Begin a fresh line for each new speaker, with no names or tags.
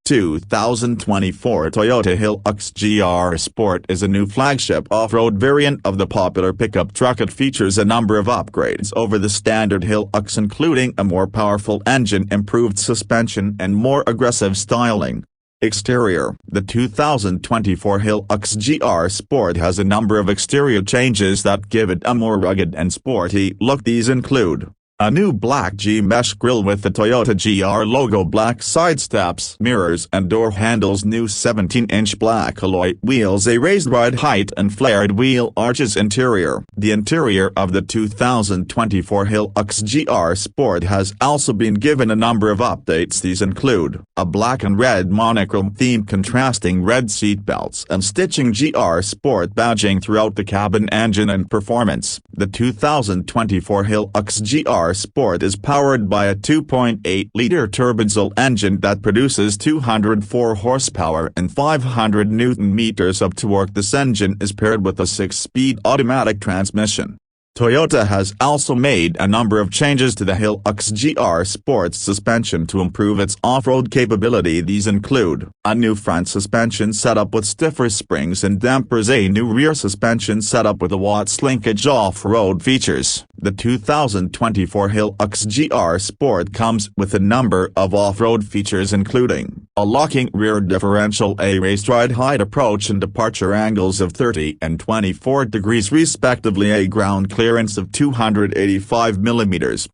2024 Toyota Hilux GR Sport is a new flagship off-road variant of the popular pickup truck. It features a number of upgrades over the standard Hilux, including a more powerful engine, improved suspension and more aggressive styling. Exterior: the 2024 Hilux GR Sport has a number of exterior changes that give it a more rugged and sporty look. These include a new black G-mesh grille with the Toyota GR logo, black side steps, mirrors and door handles, new 17-inch black alloy wheels, a raised ride height and flared wheel arches. Interior: the interior of the 2024 Hilux GR Sport has also been given a number of updates. These include a black and red monochrome theme, contrasting red seat belts and stitching GR Sport badging throughout the cabin. Engine and performance: the 2024 Hilux GR Sport is powered by a 2.8-liter turbodiesel engine that produces 204 horsepower and 500 Nm of torque. This engine is paired with a 6-speed automatic transmission. Toyota has also made a number of changes to the Hilux GR Sport's suspension to improve its off-road capability. These include a new front suspension setup with stiffer springs and dampers, a new rear suspension setup with a Watts linkage off-road features. The 2024 Hilux GR Sport comes with a number of off-road features, including a locking rear differential, a raised ride height, approach and departure angles of 30 and 24 degrees respectively, a ground clearance of 285 mm,